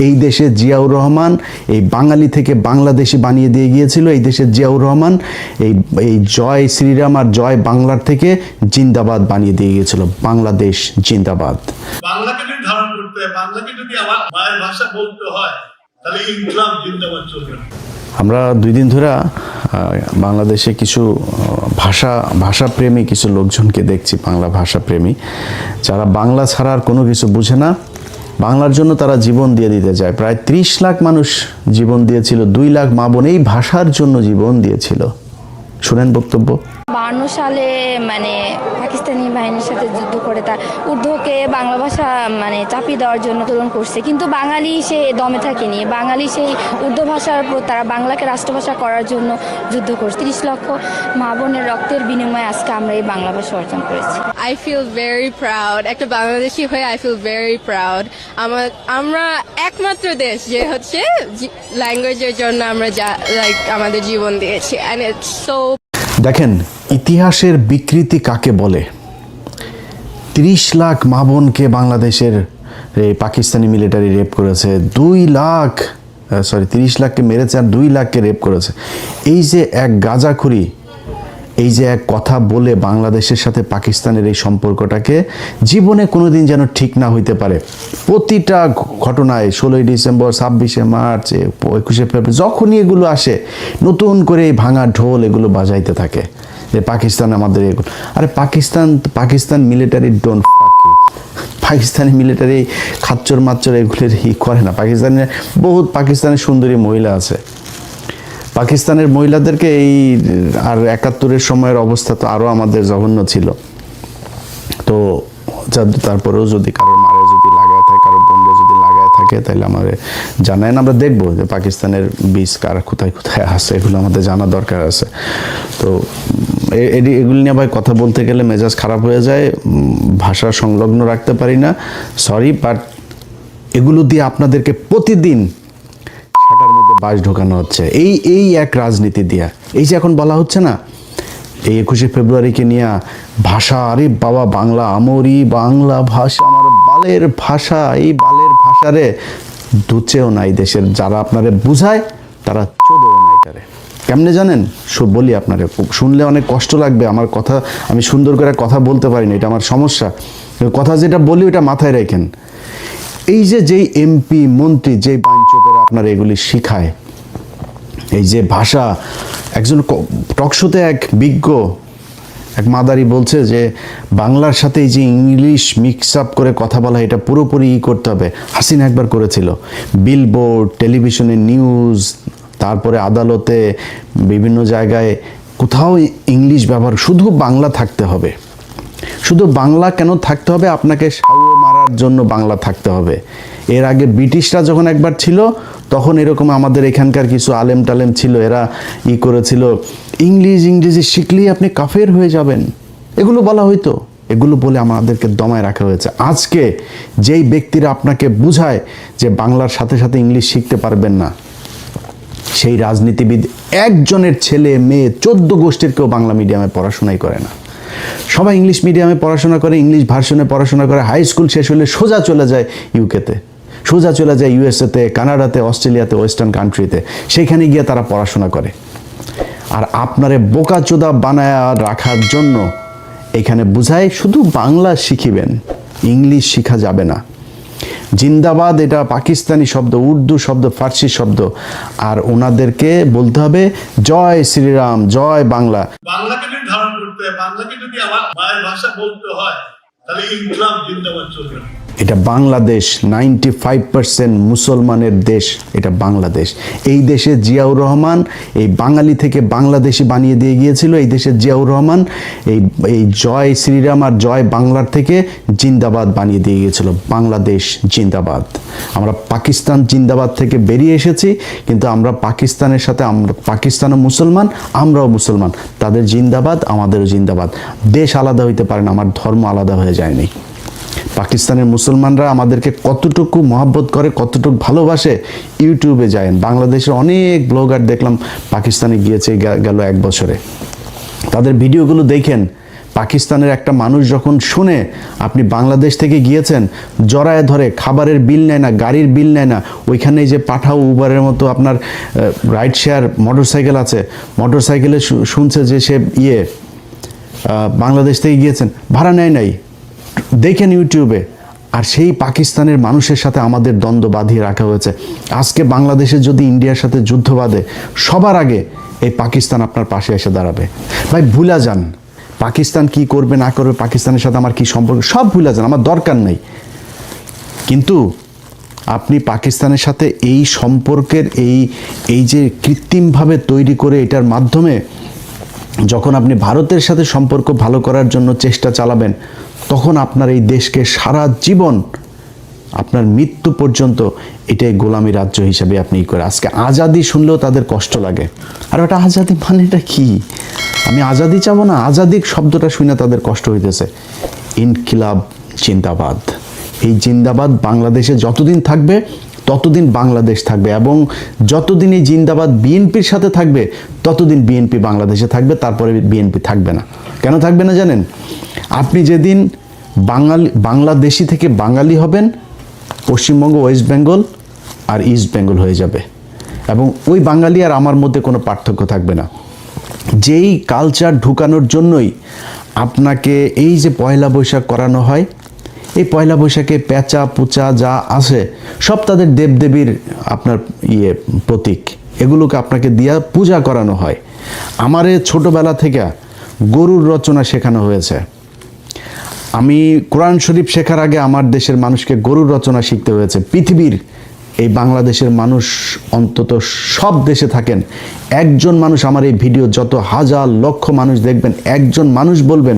এই দেশে জিয়াউর রহমান এই বাঙালি থেকে বাংলাদেশি বানিয়ে দিয়ে গিয়েছিল। এই দেশে জিয়াউর রহমান এই জয় শ্রীরাম আর জয় বাংলার থেকে জিন্দাবাদ বানিয়ে দিয়ে গিয়েছিল। বাংলাদেশ জিন্দাবাদ। বাংলাকে যদি ধারণ করতে হয়, বাংলাকে যদি আমার মায়ের ভাষা বলতে হয়, তাহলে ইনকলাব জিন্দাবাদ চলবে। আমরা 2 দিন ধরে বাংলাদেশে কিছু ভাষাপ্রেমী কিছু লোকজনকে দেখছি, বাংলা ভাষাপ্রেমী, যারা বাংলা ছাড়া আর কোনো কিছু বুঝে না, বাংলার জন্য তারা জীবন দিয়ে দিতে চায়। প্রায় 30 লাখ মানুষ জীবন দিয়েছিল, 2 লাখ মা বোন এই ভাষার জন্য জীবন দিয়েছিল। শুনেন বক্তব্য। 52 সালে মানে পাকিস্তানি বাহিনীর সাথে যুদ্ধ করে তার উর্দুকে বাংলা ভাষা মানে চাপিয়ে দেওয়ার জন্য আন্দোলন করছে, কিন্তু বাঙালি সে দমে থাকেনি। বাঙালি সেই উর্দু ভাষার উপর তারা বাংলাকে রাষ্ট্রভাষা করার জন্য যুদ্ধ করছে। 30 লক্ষ মা বোনের রক্তের বিনিময়ে আজকে আমরা এই বাংলা ভাষা অর্জন করেছি। I feel very proud. একটা বাংলাদেশি হয়ে I feel very proud. আমরা একমাত্র দেশ যে হচ্ছে ল্যাঙ্গুয়েজের জন্য আমরা আমাদের জীবন দিয়েছি, and it's so. দেখেন ইতিহাসের বিকৃতি কাকে বলে। 30 লাখ মা বোনকে বাংলাদেশের পাকিস্তানি মিলিটারি রেপ করেছে, 30 লাখকে মেরেছে আর 2 লাখকে রেপ করেছে। এই যে এক গাঁজাখুরি, এই যে এক কথা বলে বাংলাদেশের সাথে পাকিস্তানের এই সম্পর্কটাকে জীবনে কোনোদিন যেন ঠিক না হইতে পারে। প্রতিটা ঘটনায় 16ই ডিসেম্বর, 26শে মার্চ, 21শে ফেব্রুয়ারি যখনই এগুলো আসে, নতুন করে এই ভাঙা ঢোল এগুলো বাজাইতে থাকে যে পাকিস্তান আমাদের এগুলো। আরে Pakistan military don't fuck you. Pakistani military খাচ্চর মাচ্চর এগুলোর করে না। পাকিস্তানের সুন্দরী মহিলা আছে। পাকিস্তানের মহিলাদেরকে আর 71-এর সময়ের অবস্থা তো আরও আমাদের জঘন্য ছিল। তো তারপরেও যদি কারোর মারে যদি লাগায় থাকে, কারোর বোনরে যদি লাগায় থাকে, তাহলে আমাদের জানায় না, আমরা দেখবো যে পাকিস্তানের বীজ কার কোথায় কোথায় আছে, এগুলো আমাদের জানা দরকার আছে। তো এগুলো নিয়ে ভাই কথা বলতে গেলে মেজাজ খারাপ হয়ে যায়, ভাষা সংলগ্ন রাখতে পারি না, সরি। বাট এগুলো দিয়ে আপনাদেরকে প্রতিদিন ছাটার মধ্যে বাস ঢোকানো হচ্ছে এই এক রাজনীতি দিয়া। এই যে এখন বলা হচ্ছে না এই 21শে ফেব্রুয়ারিকে নিয়ে ভাষা, আরে বাবা বাংলা আমরি, বাংলা ভাষা আমার বালের ভাষা, এই বালের ভাষারে দুচেও নাই দেশের যারা আপনারে বুঝায়, তারা চোদেও নাই তারে। কেমনে জানেন? বলি আপনারে, শুনলে অনেক কষ্ট লাগবে আমার কথা, আমি সুন্দর করে কথা বলতে পারি না, এটা আমার সমস্যা। কথা যেটা বলি ওটা মাথায় রাখেন। এই যেই এমপি মন্ত্রী, যেই বাঞ্চোতেরা আপনার এগুলি শিখায়, এই যে ভাষা, একজন টকশোতে এক বিজ্ঞ এক মাদারি বলছে যে বাংলার সাথে এই যে ইংলিশ মিক্স আপ করে কথা বলা, এটা পুরোপুরি করতে হবে। হাসিনা একবার করেছিল, বিলবোর্ড, টেলিভিশনে নিউজ, তারপরে আদালতে, বিভিন্ন জায়গায় কোথাও ইংলিশ ব্যবহার, শুধু বাংলা থাকতে হবে। শুধু বাংলা কেন থাকতে হবে? আপনাকে সাউ মারার জন্য বাংলা থাকতে হবে। এর আগে ব্রিটিশরা যখন একবার ছিল, তখন এরকম আমাদের এখানকার কিছু আলেম টালেম ছিল, এরা করেছিল ইংরেজি শিখলেই আপনি কাফের হয়ে যাবেন, এগুলো বলা হইতো। এগুলো বলে আমাদেরকে দমায় রাখা হয়েছে। আজকে যেই ব্যক্তিরা আপনাকে বুঝায় যে বাংলার সাথে সাথে ইংলিশ শিখতে পারবেন না, সেই রাজনীতিবিদ একজনের ছেলে মেয়ে 14 গোষ্ঠীর কেউ বাংলা মিডিয়ামে পড়াশোনাই করে না। সবাই ইংলিশ মিডিয়ামে পড়াশোনা করে, ইংলিশ ভার্সনে পড়াশোনা করে, হাই স্কুল শেষ হলে সোজা চলে যায় ইউকেতে, সোজা চলে যায় ইউএসএতে, কানাডাতে, অস্ট্রেলিয়াতে, ওয়েস্টার্ন কান্ট্রিতে, সেখানে গিয়ে তারা পড়াশোনা করে। আর আপনারে বোকাচোদা বানায় রাখার জন্য এখানে বুঝায় শুধু বাংলা শিখিবেন, ইংলিশ শিখা যাবে না। জিন্দাবাদ এটা পাকিস্তানি শব্দ, উর্দু শব্দ, ফার্সি শব্দ, আর ওনাদেরকে বলতে হবে জয় শ্রীরাম, জয় বাংলা। বাংলাকে যদি ধারণ করতে হয়, বাংলাকে যদি আমার মায়ের ভাষা বলতে হয়, তাহলে ইনকলাব জিন্দাবাদ চলবে। এটা বাংলাদেশ, 95% মুসলমানের দেশ এটা বাংলাদেশ। এই দেশে জিয়াউর রহমান এই বাঙালি থেকে বাংলাদেশি বানিয়ে দিয়ে গিয়েছিল। এই দেশে জিয়াউর রহমান এই জয় শ্রীরাম আর জয় বাংলার থেকে জিন্দাবাদ বানিয়ে দিয়ে গিয়েছিল। বাংলাদেশ জিন্দাবাদ। আমরা পাকিস্তান জিন্দাবাদ থেকে বেরিয়ে এসেছি, কিন্তু আমরা পাকিস্তানের সাথে, আমরা পাকিস্তানও মুসলমান, আমরাও মুসলমান, তাদের জিন্দাবাদ আমাদেরও জিন্দাবাদ। দেশ আলাদা হইতে পারে না, আমার ধর্ম আলাদা হয়ে যায়নি। পাকিস্তানের মুসলমানরা আমাদেরকে কতটুকু মহব্বত করে, কতটুকু ভালোবাসে, ইউটিউবে যায়েন। বাংলাদেশের অনেক ব্লগার দেখলাম পাকিস্তানে গিয়েছে গেল 1 বছরে, তাদের ভিডিওগুলো দেখেন, পাকিস্তানের একটা মানুষ যখন শুনে আপনি বাংলাদেশ থেকে গিয়েছেন, জড়ায় ধরে, খাবারের বিল নেয় না, গাড়ির বিল নেয় না, ওইখানে যে পাঠাও উবারের মতো আপনার রাইড শেয়ার মোটরসাইকেল আছে, মোটরসাইকেলে শুনছে যে সে বাংলাদেশ থেকে গিয়েছেন, ভাড়া নেয় নাই, দেখেন ইউটিউবে। আর সেই পাকিস্তানের মানুষের সাথে আমাদের দ্বন্দ্ব বাঁধিয়ে রাখা হয়েছে। আজকে বাংলাদেশে যদি ইন্ডিয়ার সাথে যুদ্ধ বাঁধে, সবার আগে এই পাকিস্তান আপনার পাশে এসে দাঁড়াবে। ভাই ভুলা যান পাকিস্তান কি করবে না করবে, পাকিস্তানের সাথে আমার কি সম্পর্ক, সব ভুলা যান, আমার দরকার নেই। কিন্তু আপনি পাকিস্তানের সাথে এই সম্পর্কের এই যে কৃত্রিমভাবে তৈরি করে এটার মাধ্যমে যখন আপনি ভারতের সাথে সম্পর্ক ভালো করার জন্য চেষ্টা চালাবেন, তখন আপনার এই দেশকে সারা জীবন, আপনার মৃত্যু পর্যন্ত এটাই গোলামী রাজ্য হিসেবে আপনি করে। আজকে আজাদি শুনলেও তাদের কষ্ট লাগে। আর ওটা আজাদি মানেটা কি? আমি আজাদি চাবো না, আজাদি শব্দটা শুনে তাদের কষ্ট হইতেছে। ইনকিলাব জিন্দাবাদ, এই জিন্দাবাদ বাংলাদেশে যতদিন থাকবে ততদিন বাংলাদেশ থাকবে, এবং যতদিন এই জিন্দাবাদ বিএনপির সাথে থাকবে ততদিন বিএনপি বাংলাদেশে থাকবে, তারপরে বিএনপি থাকবে না। কেন থাকবে না জানেন? আপনি যেদিন বাংলাদেশি থেকে বাঙালি হবেন, পশ্চিমবঙ্গ, ওয়েস্ট বেঙ্গল আর ইস্ট বেঙ্গল হয়ে যাবে, এবং ওই বাঙালি আর আমার মধ্যে কোনো পার্থক্য থাকবে না। যেই কালচার ঢুকানোর জন্যই আপনাকে এই যে পয়লা বৈশাখ করানো হয়, এই পয়লা বৈশাখে পেঁচা পুচা যা আছে সব তাদের দেবদেবীর আপনার প্রতীক, এগুলোকে আপনাকে দিয়া পূজা করানো হয়। আমারে ছোটবেলা থেকে গরুর রচনা শেখানো হয়েছে। আমি কোরআন শরীফ শেখার আগে আমার দেশের মানুষকে গরুর রচনা শিখতে হয়েছে। পৃথিবীর এই বাংলাদেশের মানুষ, অন্তত সব দেশে থাকেন, একজন মানুষ আমার এই ভিডিও যত হাজার লক্ষ মানুষ দেখবেন, একজন মানুষ বলবেন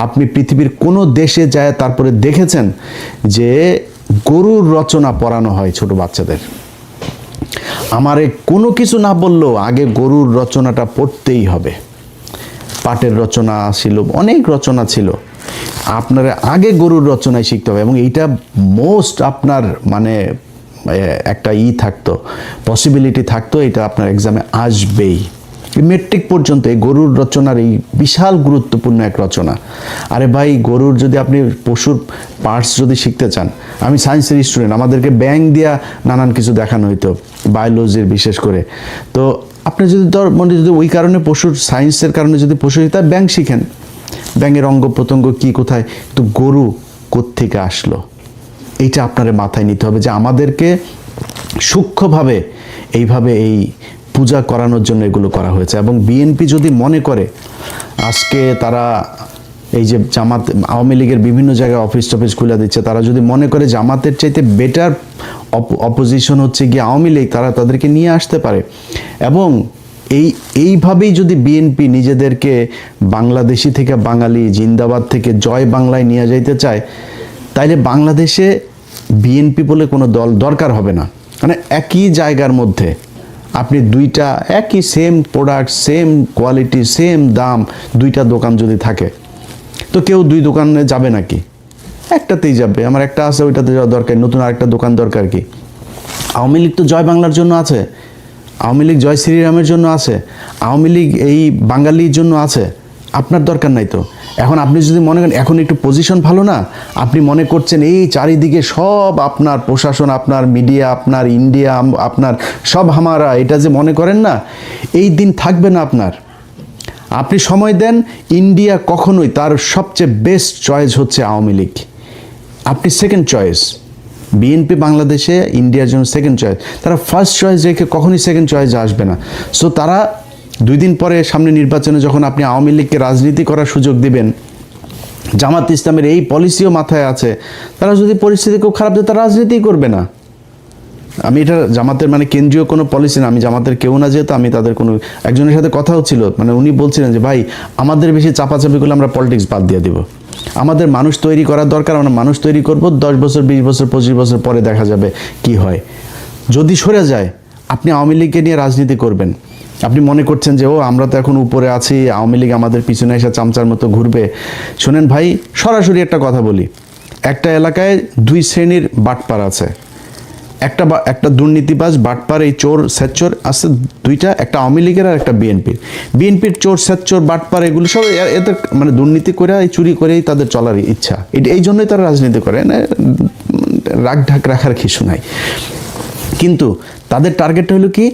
আপনি পৃথিবীর কোনো দেশে যায় তারপরে দেখেছেন যে গরুর রচনা পড়ানো হয় ছোট বাচ্চাদের। আমারে কোনো কিছু না বললেও আগে গরুর রচনাটা পড়তেই হবে। পাটের রচনা ছিল, অনেক রচনা ছিল, আপনার আগে গরুর রচনায় শিখতে হবে। এবং এইটা মোস্ট আপনার মানে একটা থাকতো, পসিবিলিটি থাকতো, এটা আপনার এক্সামে আসবেই। মেট্রিক পর্যন্ত এই গরুর রচনার এই বিশাল গুরুত্বপূর্ণ এক রচনা। আরে ভাই, গরুর যদি আপনি পশুর পার্টস যদি শিখতে চান, আমি সায়েন্সের স্টুডেন্ট, আমাদেরকে ব্যাঙ দিয়া নানান কিছু দেখানো হইতো, বায়োলজির বিশেষ করে। তো আপনি যদি যদি ওই কারণে পশুর সায়েন্সের কারণে যদি পশু তাই ব্যাঙ শিখেন, ব্যাঙের অঙ্গ প্রত্যঙ্গ কী কোথায়, তো গরু কোত্থেকে আসলো, এইটা আপনার মাথায় নিতে হবে যে আমাদেরকে সূক্ষ্মভাবে এইভাবে এই পূজা করানোর জন্য এগুলো করা হয়েছে। এবং বিএনপি যদি মনে করে আজকে তারা এই যে জামাত, আওয়ামী লীগের বিভিন্ন জায়গায় অফিস টফিস খুলে দিচ্ছে, তারা যদি মনে করে জামাতের চাইতে বেটার অপোজিশন হচ্ছে গিয়ে আওয়ামী লীগ, তারা তাদেরকে নিয়ে আসতে পারে। এবং এইভাবেই যদি বিএনপি নিজেদেরকে বাংলাদেশি থেকে বাঙালি, জিন্দাবাদ থেকে জয় বাংলায় নিয়ে যাইতে চায়, তাইলে বাংলাদেশে বিএনপি বলে কোনো দল দরকার হবে না। মানে একই জায়গার মধ্যে আপনি দুইটা একই same product, same quality, same দাম, দুইটা দোকান যদি থাকে, তো কেউ দুই দোকানে যাবে নাকি? একটাতেই যাবে। আমার একটা আছে, ওইটাতে যাওয়া দরকার, নতুন আরেকটা দোকান দরকার কি? আওয়ামী লীগ তো জয় বাংলার জন্য আছে, আওয়ামী লীগ জয় শ্রীরামের জন্য আছে, আওয়ামী লীগ এই বাঙালির জন্য আছে, আপনার দরকার নাই তো। এখন আপনি যদি মনে করেন এখন একটু পজিশন ভালো না, আপনি মনে করছেন এই চারিদিকে সব আপনার প্রশাসন, আপনার মিডিয়া, আপনার ইন্ডিয়া, আপনার সব হামারা, এটা যে মনে করেন না, এই দিন থাকবে না আপনার। আপনি সময় দেন, ইন্ডিয়া কখনোই তার সবচেয়ে বেস্ট চয়েস হচ্ছে আওয়ামী লীগ, আপনি সেকেন্ড চয়েস। বিএনপি বাংলাদেশে ইন্ডিয়ার জন্য সেকেন্ড চয়েস, তারা ফার্স্ট চয়েস রেখে কখনোই সেকেন্ড চয়েসে আসবে না। সো তারা 2 দিন পরে সামনে নির্বাচনে যখন আপনি আওয়ামী লীগকে রাজনীতি করার সুযোগ দিবেন, জামাত ইসলামের এই পলিসিও মাথায় আছে, তারা যদি পরিস্থিতি খুব খারাপ দেয় তারা রাজনীতি করবে না। আমি এটা জামাতের মানে কেন্দ্রীয় কোনো পলিসি না, আমি জামাতের কেউ না, যেহেতু আমি তাদের কোনো একজনের সাথে কথা হচ্ছিল, মানে উনি বলছিলেন যে ভাই আমাদের বেশি চাপাচাপি করলে আমরা পলিটিক্স বাদ দিয়ে দেবো, আমাদের মানুষ তৈরি করার দরকার, আমরা মানুষ তৈরি করব, 10 বছর 20 বছর 25 বছর পরে দেখা যাবে কি হয়। যদি সরে যায় আপনি আওয়ামী লীগকে নিয়ে রাজনীতি করবেন, আপনি মনে করছেন যে ও আমরা তো এখন উপরে আছি, আওয়ামী লীগ আমাদের পিছনে এসে চামচার মতো ঘুরবে। শোনেন ভাই, সরাসরি একটা কথা বলি, একটা এলাকায় 2 শ্রেণীর বাটপার আছে। একটা দুর্নীতিবাজ বাটপার এই চোর স্যাচ্চোর আছে দুইটা, একটা আওয়ামী লীগের আর একটা বিএনপির চোর স্যাচ্চোর বাটপার এগুলো সব এদের মানে দুর্নীতি করে এই চুরি করেই তাদের চলার ইচ্ছা, এই জন্যই তারা রাজনীতি করে না, রাগ ঢাক রাখার কিছু নাই। কিন্তু তাদের টার্গেট হলো কি,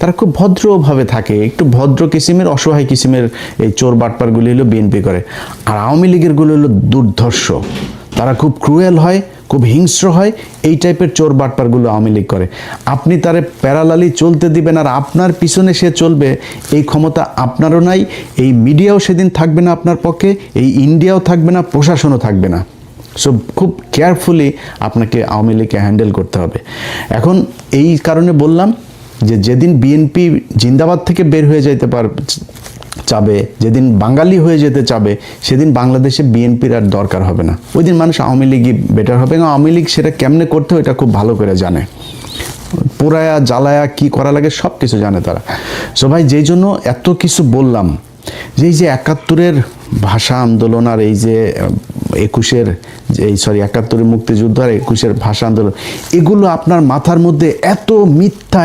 তারা খুব ভদ্রভাবে থাকে, একটু ভদ্র কিসিমের অসহায় কিসিমের এই চোর বাটপারগুলি হলো বিএনপি করে। আর আওয়ামী লীগেরগুলো হলো দুর্ধর্ষ, তারা খুব ক্রুয়েল হয়, খুব হিংস্র হয়, এই টাইপের চোর বাটপারগুলো আওয়ামী লীগ করে। আপনি তারে প্যারালালি চলতে দিবেন আর আপনার পিছনে সে চলবে, এই ক্ষমতা আপনারও নাই, এই মিডিয়াও সেদিন থাকবে না আপনার পক্ষে, এই ইন্ডিয়াও থাকবে না, প্রশাসনও থাকবে না। সো খুব কেয়ারফুলি আপনাকে আওয়ামী লীগকে হ্যান্ডেল করতে হবে। এখন এই কারণে বললাম যে যেদিন বিএনপি জিন্দাবাদ থেকে বের হয়ে যেতে চাবে, যেদিন বাঙালি হয়ে যেতে চাবে, সেদিন বাংলাদেশে বিএনপির আর দরকার হবে না, ওই দিন মানুষ আওয়ামী লীগই বেটার হবে। এবং আওয়ামী লীগ সেটা কেমনে করতে হয় এটা খুব ভালো করে জানে, পোড়ায়া জ্বালায়া কি করা লাগে সব কিছু জানে তারা। সো ভাই, যেই জন্য এত কিছু বললাম, যে এই যে ৭১-এর ভাষা আন্দোলন আর এই যে ৭১-এর মুক্তিযুদ্ধ আর ২১-এর ভাষা আন্দোলন, এগুলো আপনার মাথার মধ্যে এত মিথ্যা